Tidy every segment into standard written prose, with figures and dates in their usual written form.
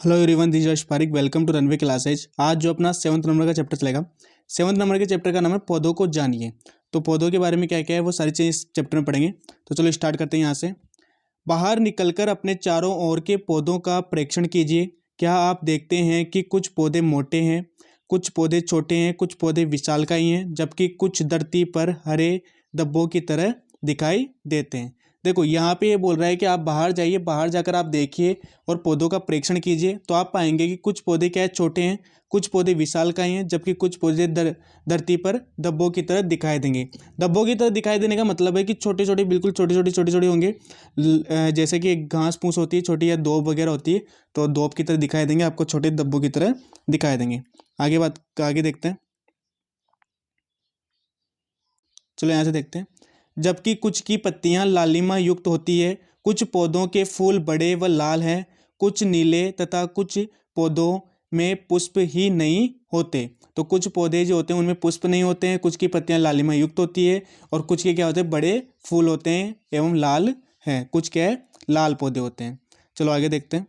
Hello everyone, this is Parik. Welcome to runway classes. आज जो अपना 7th नंबर का चैप्टर चलेगा, 7th नंबर के चैप्टर का नाम है पौधों को जानिए। तो पौधों के बारे में क्या क्या है वो सारी चीज़ इस चैप्टर में पढ़ेंगे। तो चलो स्टार्ट करते हैं यहाँ से। बाहर निकलकर अपने चारों ओर के पौधों का परीक्षण कीजिए। क्या आप देखते हैं कि कुछ पौधे मोटे हैं, कुछ पौधे छोटे हैं, कुछ पौधे विशालकाय हैं, जबकि कुछ धरती पर हरे धब्बों की तरह दिखाई देते हैं। देखो यहाँ पे ये बोल रहा है कि आप बाहर जाइए, बाहर जाकर आप देखिए और पौधों का परीक्षण कीजिए। तो आप पाएंगे कि कुछ पौधे क्या है, छोटे हैं, कुछ पौधे विशालकाय हैं, जबकि कुछ पौधे धरती पर धब्बों की तरह दिखाई देंगे। धब्बों की तरह दिखाई देने का मतलब है कि छोटे छोटे, बिल्कुल छोटे छोटे होंगे। जैसे कि एक घास फूस होती है छोटी, या दोब वगैरह होती है, तो दोब की तरह दिखाई देंगे आपको, छोटे धब्बों की तरह दिखाई देंगे। आगे देखते हैं। चलो यहाँ से देखते हैं। जबकि कुछ की पत्तियां लालिमा युक्त होती है, कुछ पौधों के फूल बड़े व लाल हैं, कुछ नीले तथा कुछ पौधों में पुष्प ही नहीं होते। तो कुछ पौधे जो होते हैं उनमें पुष्प नहीं होते हैं, कुछ की पत्तियां लालिमा युक्त होती है, और कुछ के क्या होते हैं, बड़े फूल होते हैं एवं लाल हैं, कुछ क्या है, लाल पौधे होते हैं। चलो आगे देखते हैं।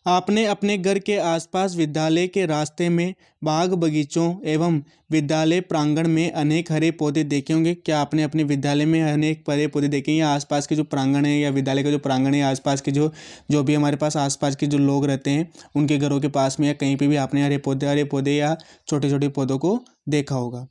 आपने अपने घर के आसपास विद्यालय के रास्ते में, बाग बगीचों एवं विद्यालय प्रांगण में अनेक हरे पौधे देखे होंगे। क्या आपने अपने विद्यालय में अनेक हरे पौधे देखे हैं, या आसपास के जो प्रांगण है, या विद्यालय का जो प्रांगण है, आसपास के जो जो भी हमारे पास आसपास के जो लोग रहते हैं उनके घरों के पास में, या कहीं पर भी आपने हरे पौधे या छोटे छोटे पौधों को देखा होगा।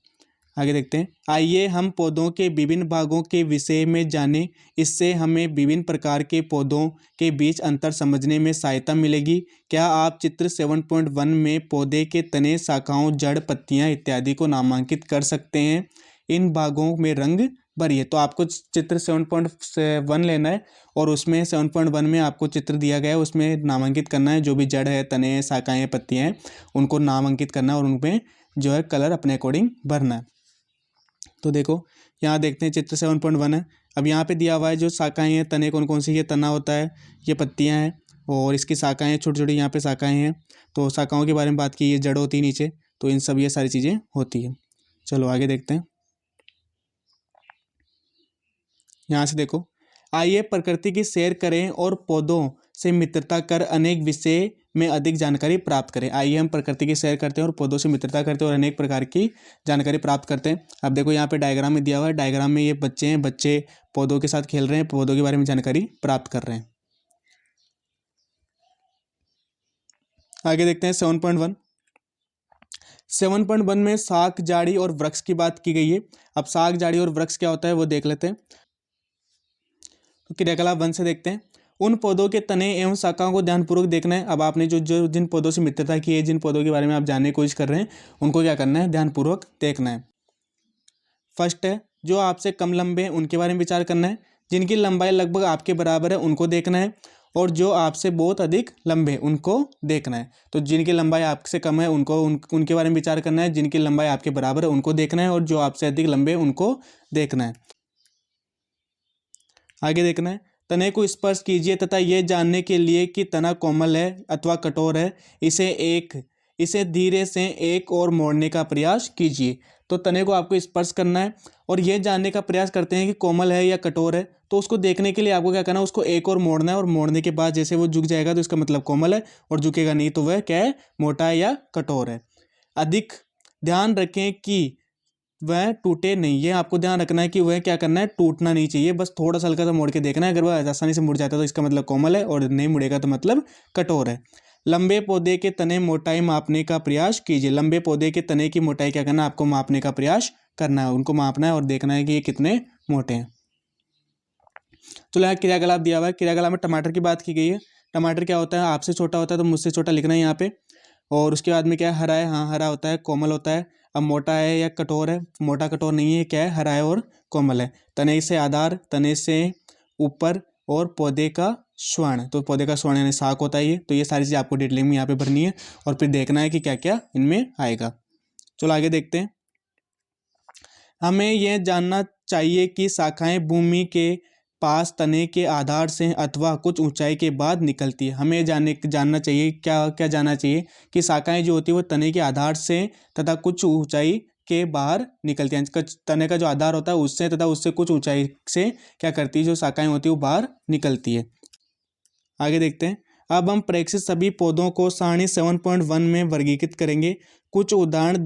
आगे देखते हैं। आइए हम पौधों के विभिन्न भागों के विषय में जानें। इससे हमें विभिन्न प्रकार के पौधों के बीच अंतर समझने में सहायता मिलेगी। क्या आप चित्र 7.1 में पौधे के तने, शाखाओं, जड़, पत्तियां इत्यादि को नामांकित कर सकते हैं? इन भागों में रंग भरिए। तो आपको चित्र 7.1 लेना है और उसमें 7.1 में आपको चित्र दिया गया है, उसमें नामांकित करना है। जो भी जड़ है, तने हैं, शाखाएँ, पत्तियाँ हैं, उनको नामांकित करना है और उनमें जो है कलर अपने अकॉर्डिंग भरना है। तो देखो यहाँ देखते हैं, चित्र 7.1 है। अब यहाँ पे दिया हुआ है जो शाखाएं हैं, तने कौन कौन सी, ये तना होता है, ये पत्तियां हैं, और इसकी शाखाएं छोटी छोटी यहाँ पे शाखाएं हैं। तो शाखाओं के बारे में बात की, ये जड़ होती है नीचे, तो इन सब ये सारी चीज़ें होती है। चलो आगे देखते हैं। यहाँ से देखो, आइए प्रकृति की सैर करें और पौधों से मित्रता कर अनेक विषय में अधिक जानकारी प्राप्त करें। आइए हम प्रकृति की सैर करते हैं और पौधों से मित्रता करते हैं और अनेक प्रकार की जानकारी प्राप्त करते हैं। अब देखो यहाँ पे डायग्राम में दिया हुआ है, डायग्राम में ये बच्चे हैं, बच्चे पौधों के साथ खेल रहे हैं, पौधों के बारे में जानकारी प्राप्त कर रहे हैं। आगे देखते हैं 7.1। 7.1 में शाख, झाड़ी और वृक्ष की बात की गई है। अब शाख, झाड़ी और वृक्ष क्या होता है वो देख लेते हैं। तो क्रियाकलाप 1 से देखते हैं। उन पौधों के तने एवं शाखाओं को ध्यानपूर्वक देखना है। अब आपने जो जो जिन पौधों से मित्रता की है, जिन पौधों के बारे में आप जानने की कोशिश कर रहे हैं, उनको क्या करना है, ध्यानपूर्वक देखना है। फर्स्ट है, जो आपसे कम लंबे हैं उनके बारे में विचार करना है। जिनकी लंबाई लगभग आपके बराबर है उनको देखना है, और जो आपसे बहुत अधिक लंबे हैं उनको देखना है। तो जिनकी लंबाई आपसे कम है उनके बारे में विचार करना है, जिनकी लंबाई आपके बराबर है उनको देखना है, और जो आपसे अधिक लंबे हैं उनको देखना है। आगे देखना है। तने को स्पर्श कीजिए तथा यह जानने के लिए कि तना कोमल है अथवा कठोर है, इसे धीरे से एक और मोड़ने का प्रयास कीजिए। तो तने को आपको स्पर्श करना है और यह जानने का प्रयास करते हैं कि कोमल है या कठोर है। तो उसको देखने के लिए आपको क्या करना है, उसको एक और मोड़ना है, और मोड़ने के बाद जैसे वो झुक जाएगा तो इसका मतलब कोमल है, और झुकेगा नहीं तो वह क्या है, मोटा है या कठोर है। अधिक ध्यान रखें कि वह टूटे नहीं। ये आपको ध्यान रखना है कि वह क्या करना है, टूटना नहीं चाहिए। बस थोड़ा सा हल्का सा मोड़ के देखना है। अगर वह आसानी से मुड़ जाता है तो इसका मतलब कोमल है, और नहीं मुड़ेगा तो मतलब कठोर है। लंबे पौधे के तने मोटाई मापने का प्रयास कीजिए। लंबे पौधे के तने की मोटाई क्या करना है, आपको मापने का प्रयास करना है, उनको मापना है और देखना है कि ये कितने मोटे हैं। तो यहाँ क्रियाकलाप दिया हुआ है। क्रियाकलाप में टमाटर की बात की गई है। टमाटर क्या होता है, आपसे छोटा होता है तो मुझसे छोटा लिखना है यहाँ पे। और उसके बाद में क्या है, हरा है, हाँ हरा होता है, कोमल होता है। अब मोटा है या कठोर है, मोटा कठोर नहीं है, क्या है, हरा है और कोमल है। तने से आधार, तने से ऊपर, और पौधे का स्वर्ण। तो पौधे का स्वर्ण यानी शाख होता है ये। तो ये सारी चीज़ आपको डिटेलिंग में यहाँ पे भरनी है, और फिर देखना है कि क्या क्या इनमें आएगा। चलो आगे देखते हैं। हमें यह जानना चाहिए कि शाखाएं भूमि के पास तने के आधार से अथवा कुछ ऊंचाई के बाद निकलती है। हमें जानना चाहिए, क्या क्या जानना चाहिए कि शाखाएं जो होती है वो तने के आधार से तथा कुछ ऊंचाई के बाहर निकलती है। तने का जो आधार होता है उससे तथा उससे कुछ ऊंचाई से क्या करती है, जो शाखाएं होती है वो बाहर निकलती है। आगे देखते हैं। अब हम प्रेक्षित सभी पौधों को सारणी 7.1 में वर्गीकृत करेंगे। कुछ उदाहरण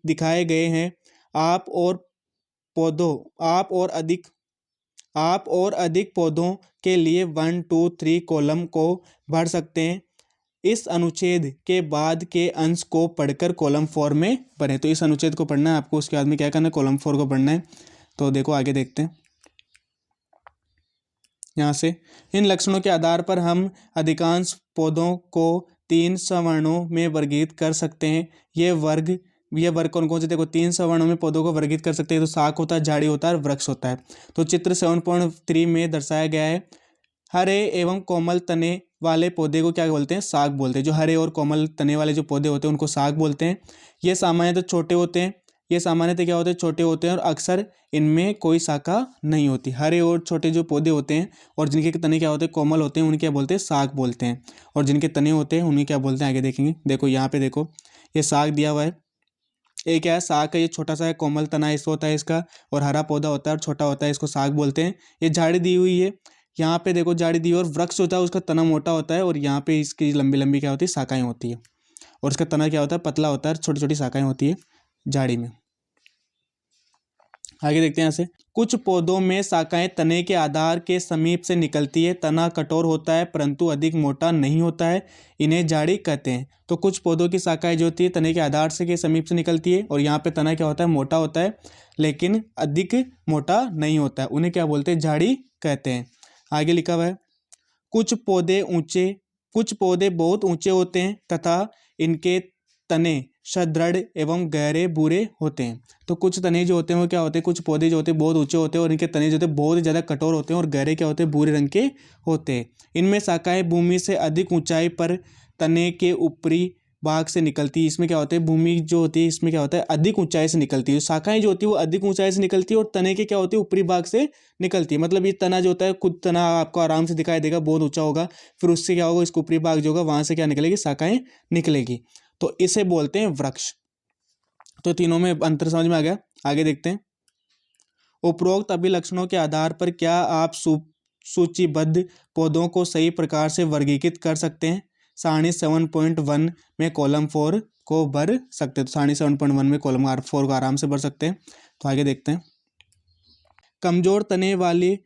दिखाए गए हैं। आप और पौधों आप और अधिक पौधों के लिए 1, 2, 3 कॉलम को भर सकते हैं। इस अनुच्छेद के बाद के अंश को पढ़कर कॉलम 4 में भरें। तो इस अनुच्छेद को पढ़ना है आपको, उसके बाद में क्या करना है, कॉलम 4 को पढ़ना है। तो देखो आगे देखते हैं। यहाँ से इन लक्षणों के आधार पर हम अधिकांश पौधों को 3 सवर्णों में वर्गीकृत कर सकते हैं। ये वर्ग कौन कौन से, देखो 3 सवर्णों में पौधों को वर्गीकृत कर सकते हैं। तो शाक होता है, झाड़ी होता है और वृक्ष होता है। तो चित्र 7.3 में दर्शाया गया है। हरे एवं कोमल तने वाले पौधे को क्या बोलते हैं, शाक बोलते हैं। जो हरे और कोमल तने वाले जो पौधे होते हैं उनको शाक बोलते हैं। ये सामान्यतः छोटे होते हैं। क्या होते हैं, छोटे होते हैं और अक्सर इनमें कोई शाखा नहीं होती। हरे और छोटे जो पौधे होते हैं और जिनके तने क्या होते हैं, कोमल होते हैं, उन्हें क्या बोलते हैं, शाक बोलते हैं। और जिनके तने होते हैं उन्हें क्या बोलते हैं, आगे देखेंगे। देखो यहाँ पे देखो ये शाक दिया हुआ है। एक क्या है, शाक है, ये छोटा सा है, कोमल तना इस होता है इसका, और हरा पौधा होता है और छोटा होता है, इसको शाक बोलते हैं। ये झाड़ी दी हुई है, यहाँ पे देखो झाड़ी दी, और वृक्ष होता है उसका तना मोटा होता है और यहाँ पे इसकी लंबी लंबी क्या होती है, शाखाएं होती है। और इसका तना क्या होता है, पतला होता है, छोटी छोटी शाखाएं होती है झाड़ी में। आगे देखते हैं यहाँ से। कुछ पौधों में शाखाएं तने के आधार के समीप से निकलती है। तना कठोर होता है परंतु अधिक मोटा नहीं होता है, इन्हें झाड़ी कहते हैं। तो कुछ पौधों की शाखाएं जो होती है तने के आधार से के समीप से निकलती है, और यहाँ पे तना क्या होता है, मोटा होता है लेकिन अधिक मोटा नहीं होता है, उन्हें क्या बोलते हैं, झाड़ी कहते हैं। आगे लिखा हुआ है, कुछ पौधे बहुत ऊंचे होते हैं तथा इनके तने सुदृढ़ एवं गहरे भूरे होते हैं। तो कुछ तने जो होते हैं वो क्या होते हैं, कुछ पौधे जो होते हैं बहुत ऊंचे होते हैं और इनके तने जो होते हैं बहुत ज़्यादा कठोर होते हैं और गहरे क्या होते हैं, भूरे रंग के होते हैं। इनमें शाखाएं भूमि से अधिक ऊंचाई पर तने के ऊपरी भाग से निकलती है। इसमें क्या होता है, भूमि जो होती है इसमें क्या होता है, अधिक ऊंचाई से निकलती है। शाखाएं जो होती है वो अधिक ऊंचाई से निकलती है और तने के क्या होती है, ऊपरी भाग से निकलती है। मतलब ये तना जो होता है, खुद तना आपको आराम से दिखाई देगा, बहुत ऊंचा होगा, फिर उससे क्या होगा, इसको ऊपरी भाग जो होगा वहां से क्या निकलेगी, शाखाएं निकलेगी। तो इसे बोलते हैं वृक्ष। तो तीनों में अंतर समझ में आ गया। आगे देखते हैं। उपरोक्त अभिलक्षणों के आधार पर क्या आप सूचीबद्ध पौधों को सही प्रकार से वर्गीकृत कर सकते हैं। सारणी 7.1 में कॉलम 4 को भर सकते हैं। तो सारणी 7.1 में कॉलम 4 को आराम से भर सकते हैं। तो आगे देखते हैं। कमजोर तने वाले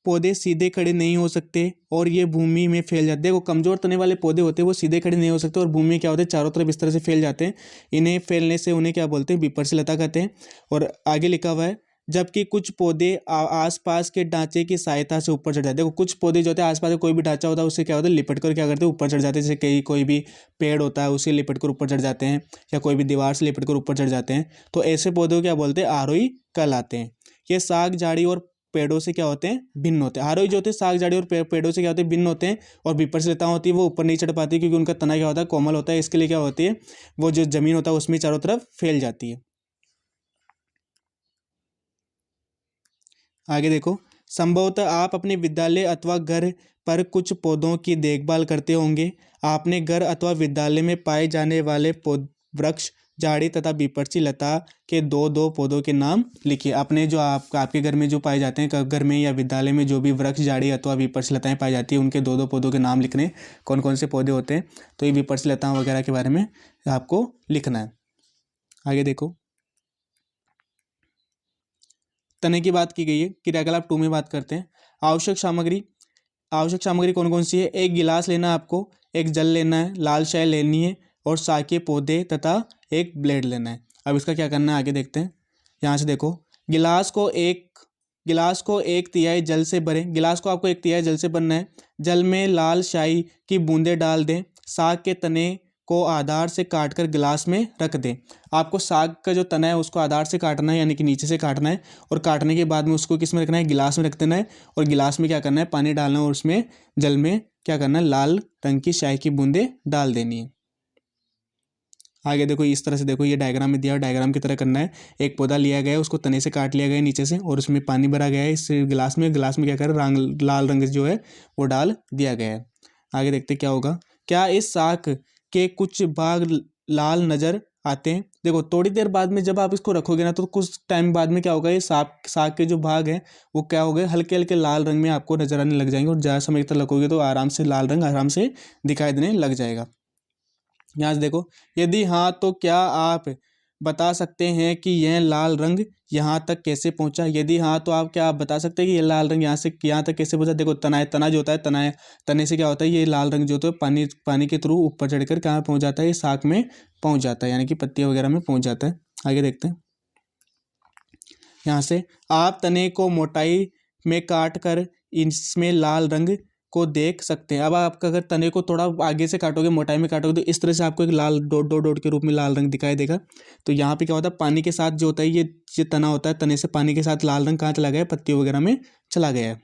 पौधे सीधे खड़े नहीं हो सकते और ये भूमि में फैल जाते हैं। देखो कमजोर तने वाले पौधे होते हैं वो सीधे खड़े नहीं हो सकते और भूमि में क्या होते हैं, चारों तरफ इस तरह से फैल जाते हैं। इन्हें फैलने से उन्हें क्या बोलते हैं, विपर्सी लता कहते हैं। और आगे लिखा हुआ है, जबकि कुछ पौधे आसपास के ढांचे की सहायता से ऊपर चढ़ जाते हैं। देखो कुछ पौधे जो होते हैं आसपास कोई भी ढांचा होता है उससे क्या होता है, लिपट कर क्या करते हैं, ऊपर चढ़ जाते हैं। जैसे कोई भी पेड़ होता है उसे लिपट कर ऊपर चढ़ जाते हैं, या कोई भी दीवार से लिपट कर ऊपर चढ़ जाते हैं। तो ऐसे पौधे को क्या बोलते हैं, आरोही कहलाते हैं। ये साग झाड़ी और पेड़ों से क्या होते हैं, भिन्न होते हैं। आरोही जो होते हैं साग झाड़ी और पेड़ों से क्या होते हैं, भिन्न होते हैं। और विपर्सी लता होती है वो ऊपर नहीं चढ़ पाती क्योंकि उनका तना क्या होता है, कोमल होता है। इसके लिए क्या होती है, वो जो जमीन होता है उसमें चारों तरफ फैल जाती है। आगे देखो, संभवतः आप अपने विद्यालय अथवा घर पर कुछ पौधों की देखभाल करते होंगे। आपने घर अथवा विद्यालय में पाए जाने वाले वृक्ष, झाड़ी तथा विपर्सी लता के दो पौधों के नाम लिखिए। आपने जो आपके घर में जो पाए जाते हैं, घर में या विद्यालय में जो भी वृक्ष, झाड़ी अथवा विपर्सी लताएं पाई जाती है उनके दो पौधों के नाम लिखने। कौन कौन से पौधे होते हैं, तो ये विपर्सी लताओं वगैरह के बारे में आपको लिखना है। आगे देखो, तने की बात की गई है, क्रियाकलाप 2 में बात करते हैं। आवश्यक सामग्री कौन कौन सी है, एक गिलास लेना है आपको, एक जल लेना है, लाल शाई लेनी है और शाकीय पौधे तथा एक ब्लेड लेना है। अब इसका क्या करना है आगे देखते हैं। यहाँ से देखो, गिलास को एक तिहाई जल से भरें। गिलास को आपको एक तिहाई जल से भरना है। जल में लाल शाई की बूंदें डाल दें। साग के तने को आधार से काटकर गिलास में रख दें। आपको साग का जो तना है उसको आधार से काटना है, यानी कि नीचे से काटना है, और काटने के बाद में उसको किस में रखना है, गिलास में रख देना है। और गिलास में क्या करना है, पानी डालना है और उसमें जल में क्या करना है, लाल रंग की शाई की बूंदें डाल देनी है। आगे देखो, इस तरह से देखो, ये डायग्राम में दिया है, डायग्राम की तरह करना है। एक पौधा लिया गया है, उसको तने से काट लिया गया है नीचे से, और उसमें पानी भरा गया है इस गिलास में क्या कर लाल रंग जो है वो डाल दिया गया है। आगे देखते क्या होगा। क्या इस साग के कुछ भाग लाल नजर आते हैं। देखो थोड़ी देर बाद में जब आप इसको रखोगे ना तो कुछ टाइम बाद में क्या होगा, ये साग के जो भाग हैं वो क्या हो गए, हल्के हल्के लाल रंग में आपको नजर आने लग जाएंगे, और ज़्यादा समय तक रखोगे तो आराम से लाल रंग आराम से दिखाई देने लग जाएगा। यहाँ से देखो, यदि हाँ तो क्या आप बता सकते हैं कि यह लाल रंग यहाँ तक कैसे पहुँचा। यदि हाँ तो आप बता सकते हैं कि ये लाल रंग यहाँ से यहाँ तक कैसे पहुँचा। देखो तना जो होता है, तने से क्या होता है, ये लाल रंग जो होता है पानी के थ्रू ऊपर चढ़कर कहाँ पहुँच जाता है, ये साग में पहुँच जाता है, यानी कि पत्तियाँ वगैरह में पहुँच जाता है। आगे देखते हैं। यहाँ से आप तने को मोटाई में काट कर इसमें लाल रंग को देख सकते हैं। अब आप अगर तने को थोड़ा आगे से काटोगे, मोटाई में काटोगे, तो इस तरह से आपको एक लाल डॉट डॉट डॉट के रूप में लाल रंग दिखाई देगा। तो यहाँ पे क्या होता है, पानी के साथ जो होता है ये तना होता है, तने से पानी के साथ लाल रंग कहाँ चला गया है, पत्तियों वगैरह में चला गया है।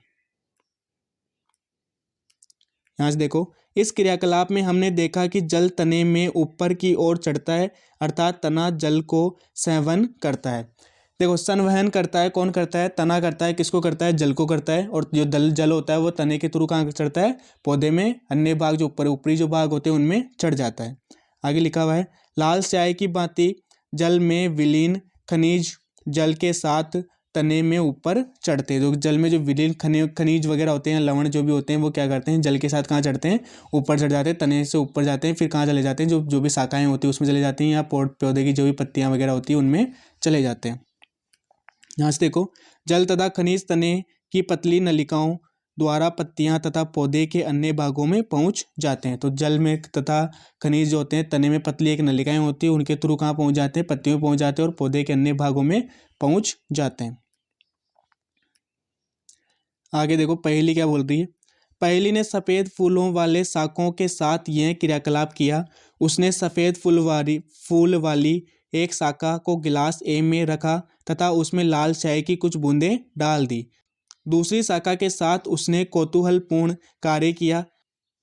यहाँ से देखो, इस क्रियाकलाप में हमने देखा कि जल तने में ऊपर की ओर चढ़ता है, अर्थात तना जल को संवहन करता है। देखो संवहन करता है, कौन करता है, तना करता है, किसको करता है, जल को करता है। और जो जल होता है वो तने के थ्रू कहाँ चढ़ता है, पौधे में, अन्य भाग जो ऊपरी जो भाग होते हैं उनमें चढ़ जाता है। आगे लिखा हुआ है, लाल स्याही की भांति जल में विलीन खनिज जल के साथ तने में ऊपर चढ़ते हैं। जो जल में जो विलीन खनिज वगैरह होते हैं, लवण जो भी होते हैं, वो क्या करते हैं, जल के साथ कहाँ चढ़ते हैं, ऊपर चढ़ जाते हैं, तने से ऊपर जाते हैं, फिर कहाँ चले जाते हैं, जो भी शाखाएं होती हैं उसमें चले जाती हैं, या पौधे की जो भी पत्तियां वगैरह होती हैं उनमें चले जाते हैं। यहाँ से देखो, जल तथा खनिज तने की पतली नलिकाओं द्वारा पत्तियां तथा पौधे के अन्य भागों में पहुंच जाते हैं। तो जल में तथा खनिज जो होते हैं, तने में पतली एक नलिकाएं होती है, उनके थ्रू कहाँ पहुंच जाते हैं, पत्तियों में पहुंच जाते हैं और पौधे के अन्य भागों में पहुंच जाते हैं। आगे देखो पहेली क्या बोल रही है। पहेली ने सफ़ेद फूलों वाले शाकों के साथ यह क्रियाकलाप किया। उसने सफ़ेद फूल वाली एक शाखा को गिलास ए में रखा तथा उसमें लाल चाय की कुछ बूंदें डाल दी। दूसरी शाखा के साथ उसने कौतूहलपूर्ण कार्य किया।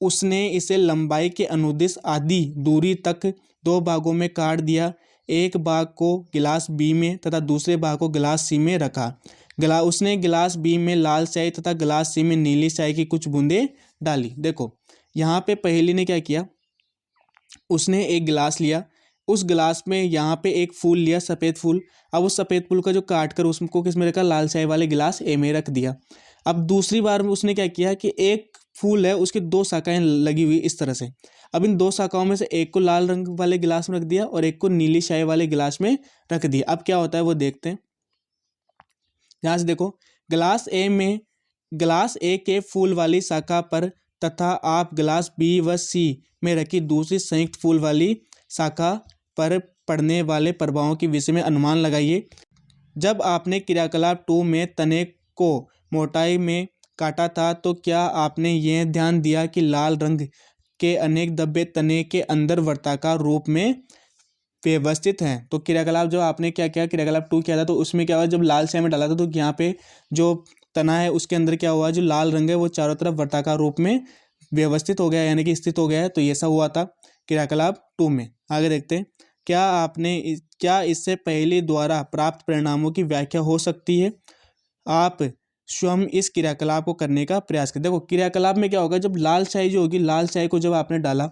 उसने इसे लंबाई के अनुदिश आधी दूरी तक दो भागों में काट दिया। एक भाग को गिलास बी में तथा दूसरे भाग को गिलास सी में रखा। उसने गिलास बी में लाल चाय तथा गिलास सी में नीली चाय की कुछ बूंदें डाली। देखो यहाँ पे पहेली ने क्या किया, उसने एक गिलास लिया, उस गिलास में यहाँ पे एक फूल लिया, सफ़ेद फूल। अब उस सफ़ेद फूल का जो काट कर उसको किस में रखा, लाल चाय वाले गिलास ए में रख दिया। अब दूसरी बार में उसने क्या किया कि एक फूल है, उसकी दो शाखाएं लगी हुई इस तरह से। अब इन दो शाखाओं में से एक को लाल रंग वाले गिलास में रख दिया और एक को नीली चाय वाले गिलास में रख दिया। अब क्या होता है वो देखते हैं। यहाँ से देखो, गिलास ए के फूल वाली शाखा पर तथा आप गिलास बी व सी में रखी दूसरी संयुक्त फूल वाली शाखा पर पड़ने वाले प्रभावों के विषय में अनुमान लगाइए। जब आपने क्रियाकलाप 2 में तने को मोटाई में काटा था तो क्या आपने यह ध्यान दिया कि लाल रंग के अनेक धब्बे तने के अंदर वृत्ताकार रूप में व्यवस्थित हैं। तो क्रियाकलाप जो आपने क्या किया, क्रियाकलाप 2 किया था, तो उसमें क्या हुआ, जब लाल स्याही में डाला था तो यहाँ पे जो तना है उसके अंदर क्या हुआ, जो लाल रंग है वो चारों तरफ वृत्ताकार रूप में व्यवस्थित हो गया, यानी कि स्थित हो गया है। तो ये सब हुआ था क्रियाकलाप 2 में। आगे देखते हैं, क्या इससे पहले द्वारा प्राप्त परिणामों की व्याख्या हो सकती है। आप स्वयं इस क्रियाकलाप को करने का प्रयास करें। देखो क्रियाकलाप में क्या होगा, जब लाल स्याही जो होगी, लाल स्याही को जब आपने डाला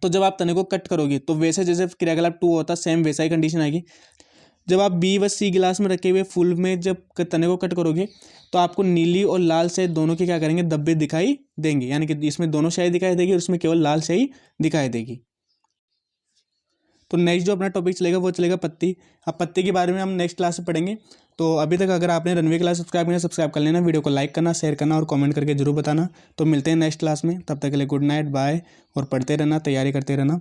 तो जब आप तने को कट करोगे तो वैसे जैसे क्रियाकलाप 2 होता सेम वैसा ही कंडीशन आएगी। जब आप बी व सी गिलास में रखे हुए फूल में जब तने को कट करोगे तो आपको नीली और लाल स्याही दोनों के क्या करेंगे, धब्बे दिखाई देंगे, यानी कि इसमें दोनों स्याही दिखाई देगी और इसमें केवल लाल स्याही दिखाई देगी। तो नेक्स्ट जो अपना टॉपिक चलेगा वो चलेगा पत्ती। अब पत्ती के बारे में हम नेक्स्ट क्लास में पढ़ेंगे। तो अभी तक अगर आपने रनवे क्लास सब्सक्राइब कर लेना, वीडियो को लाइक करना, शेयर करना और कमेंट करके जरूर बताना। तो मिलते हैं नेक्स्ट क्लास में, तब तक के लिए गुड नाइट, बाय, और पढ़ते रहना, तैयारी करते रहना।